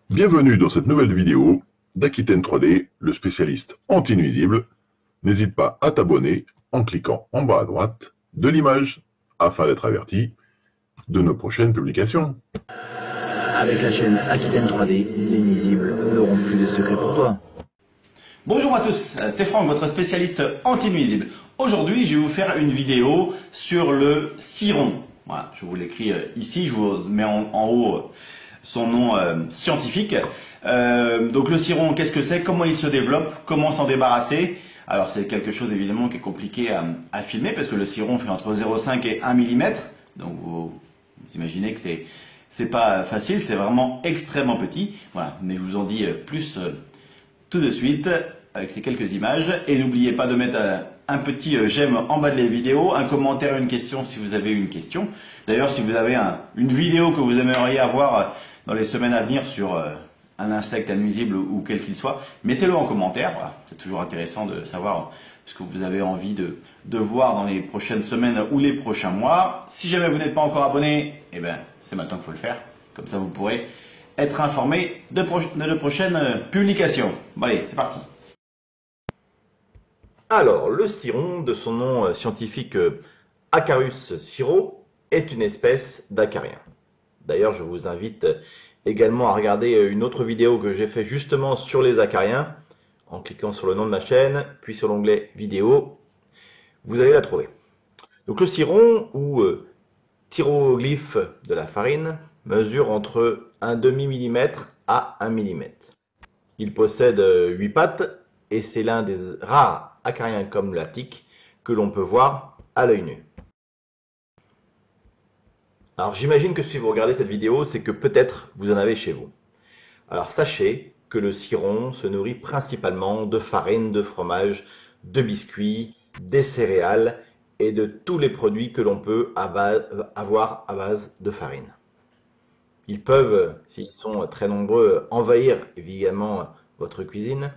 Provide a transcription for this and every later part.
Bienvenue dans cette nouvelle vidéo d'Aquitaine 3D, le spécialiste anti-nuisible. N'hésite pas à t'abonner en cliquant en bas à droite de l'image afin d'être averti de nos prochaines publications. Avec la chaîne Aquitaine 3D, les nuisibles n'auront plus de secrets pour toi. Bonjour à tous, c'est Franck, votre spécialiste anti-nuisible. Aujourd'hui, je vais vous faire une vidéo sur le ciron. Voilà, je vous l'écris ici, je vous mets en haut son nom scientifique. Donc le ciron, qu'est-ce que c'est? Comment il se développe? Comment s'en débarrasser? Alors c'est quelque chose évidemment qui est compliqué à filmer parce que le ciron fait entre 0,5 et 1 mm. Donc vous imaginez que c'est pas facile, c'est vraiment extrêmement petit. Voilà, mais je vous en dis plus tout de suite avec ces quelques images. Et n'oubliez pas de mettre un petit j'aime en bas de la vidéo, un commentaire, une question si vous avez une question. D'ailleurs, si vous avez une vidéo que vous aimeriez avoir dans les semaines à venir sur un insecte, un nuisible ou quel qu'il soit, mettez-le en commentaire. Voilà. C'est toujours intéressant de savoir ce que vous avez envie de voir dans les prochaines semaines ou les prochains mois. Si jamais vous n'êtes pas encore abonné, eh ben, c'est maintenant qu'il faut le faire. Comme ça, vous pourrez être informé de prochaines publications. Bon allez, c'est parti. Alors, le ciron, de son nom scientifique Acarus ciro, est une espèce d'acarien. D'ailleurs, je vous invite également à regarder une autre vidéo que j'ai fait justement sur les acariens, en cliquant sur le nom de ma chaîne, puis sur l'onglet vidéo, vous allez la trouver. Donc le ciron, ou thyroglyphe de la farine, mesure entre 1/2 mm à 1 mm. Il possède 8 pattes et c'est l'un des rares acariens comme la tique que l'on peut voir à l'œil nu. Alors j'imagine que si vous regardez cette vidéo, c'est que peut-être vous en avez chez vous. Alors sachez que le ciron se nourrit principalement de farine, de fromage, de biscuits, des céréales et de tous les produits que l'on peut avoir à base de farine. Ils peuvent, s'ils sont très nombreux, envahir évidemment votre cuisine,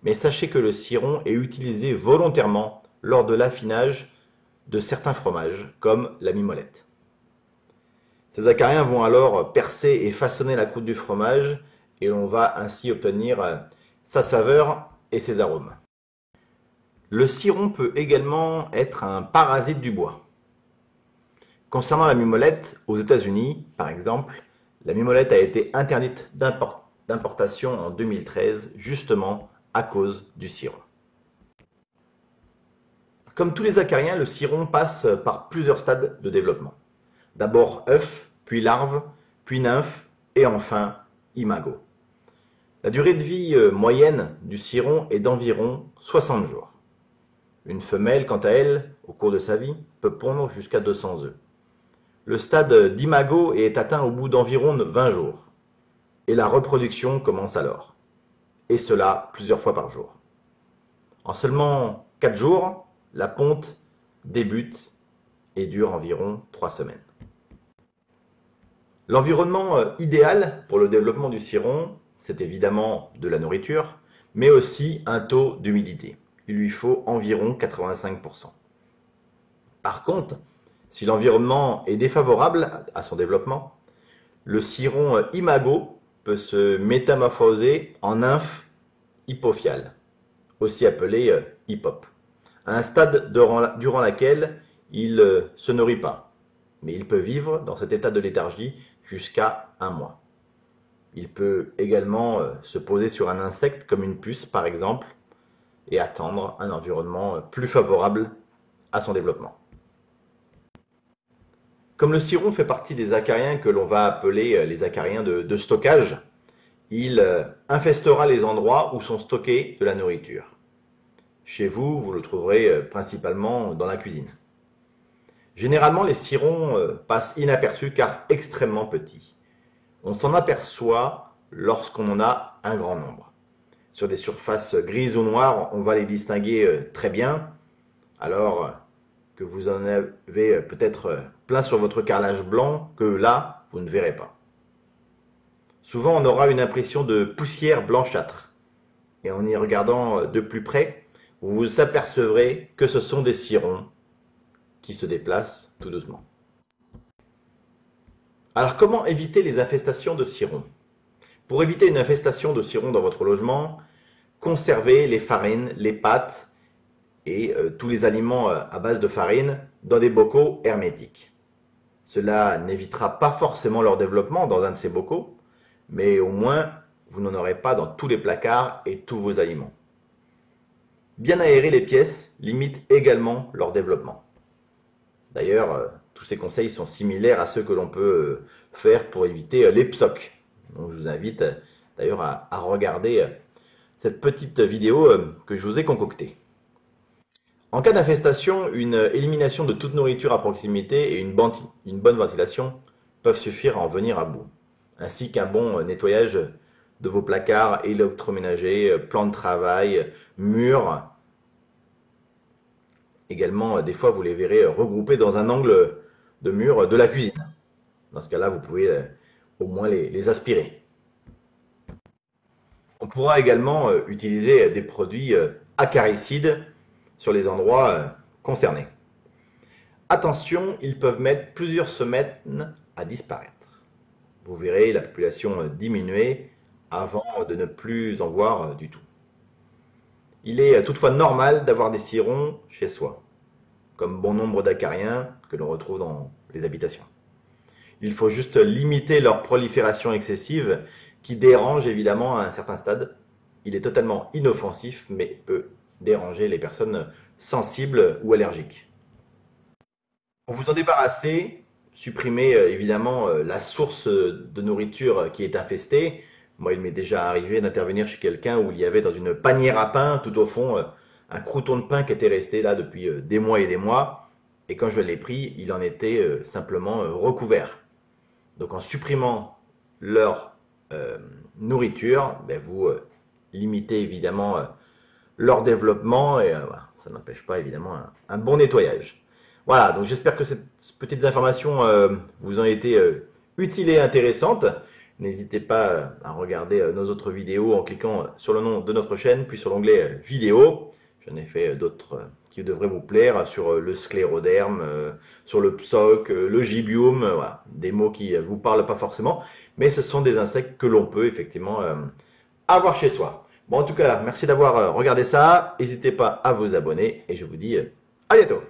mais sachez que le ciron est utilisé volontairement lors de l'affinage de certains fromages, comme la mimolette. Ces acariens vont alors percer et façonner la croûte du fromage, et l'on va ainsi obtenir sa saveur et ses arômes. Le ciron peut également être un parasite du bois. Concernant la mimolette, aux États-Unis, par exemple, la mimolette a été interdite d'importation en 2013, justement à cause du ciron. Comme tous les acariens, le ciron passe par plusieurs stades de développement. D'abord œuf, puis larve, puis nymphe, et enfin imago. La durée de vie moyenne du ciron est d'environ 60 jours. Une femelle, quant à elle, au cours de sa vie, peut pondre jusqu'à 200 œufs. Le stade d'imago est atteint au bout d'environ 20 jours. Et la reproduction commence alors. Et cela plusieurs fois par jour. En seulement 4 jours, la ponte débute et dure environ 3 semaines. L'environnement idéal pour le développement du ciron, c'est évidemment de la nourriture, mais aussi un taux d'humidité. Il lui faut environ 85%. Par contre, si l'environnement est défavorable à son développement, le ciron imago peut se métamorphoser en nymphe hypophiale, aussi appelée hypop, à un stade durant lequel il ne se nourrit pas, mais il peut vivre dans cet état de léthargie jusqu'à 1 mois. Il peut également se poser sur un insecte comme une puce par exemple et attendre un environnement plus favorable à son développement. Comme le ciron fait partie des acariens que l'on va appeler les acariens de stockage, il infestera les endroits où sont stockés de la nourriture. Chez vous, vous le trouverez principalement dans la cuisine. Généralement, les cirons passent inaperçus car extrêmement petits. On s'en aperçoit lorsqu'on en a un grand nombre. Sur des surfaces grises ou noires, on va les distinguer très bien, alors que vous en avez peut-être plein sur votre carrelage blanc que là, vous ne verrez pas. Souvent, on aura une impression de poussière blanchâtre. Et en y regardant de plus près, vous vous apercevrez que ce sont des cirons qui se déplacent tout doucement. Alors, comment éviter les infestations de cirons? Pour éviter une infestation de cirons dans votre logement, conservez les farines, les pâtes et tous les aliments à base de farine dans des bocaux hermétiques. Cela n'évitera pas forcément leur développement dans un de ces bocaux, mais au moins vous n'en aurez pas dans tous les placards et tous vos aliments. Bien aérer les pièces limite également leur développement. D'ailleurs, tous ces conseils sont similaires à ceux que l'on peut faire pour éviter les PSOC. Donc, je vous invite d'ailleurs à regarder cette petite vidéo que je vous ai concoctée. En cas d'infestation, une élimination de toute nourriture à proximité et une bonne ventilation peuvent suffire à en venir à bout, ainsi qu'un bon nettoyage de vos placards électroménagers, plans de travail, murs. Également, des fois, vous les verrez regroupés dans un angle de mur de la cuisine. Dans ce cas-là, vous pouvez au moins les aspirer. On pourra également utiliser des produits acaricides sur les endroits concernés. Attention, ils peuvent mettre plusieurs semaines à disparaître. Vous verrez la population diminuer avant de ne plus en voir du tout. Il est toutefois normal d'avoir des cirons chez soi, comme bon nombre d'acariens que l'on retrouve dans les habitations. Il faut juste limiter leur prolifération excessive qui dérange évidemment à un certain stade. Il est totalement inoffensif mais peut déranger les personnes sensibles ou allergiques. Pour vous en débarrasser, supprimez évidemment la source de nourriture qui est infestée. Moi, il m'est déjà arrivé d'intervenir chez quelqu'un où il y avait dans une panière à pain, tout au fond, un crouton de pain qui était resté là depuis des mois et des mois. Et quand je l'ai pris, il en était simplement recouvert. Donc en supprimant leur nourriture, vous limitez évidemment leur développement et voilà, ça n'empêche pas évidemment un bon nettoyage. Voilà, donc j'espère que ces petites informations vous ont été utiles et intéressantes. N'hésitez pas à regarder nos autres vidéos en cliquant sur le nom de notre chaîne, puis sur l'onglet vidéo. J'en ai fait d'autres qui devraient vous plaire sur le scléroderme, sur le PSOC, le gibium, voilà, des mots qui vous parlent pas forcément, mais ce sont des insectes que l'on peut effectivement avoir chez soi. Bon, en tout cas, merci d'avoir regardé ça. N'hésitez pas à vous abonner et je vous dis à bientôt.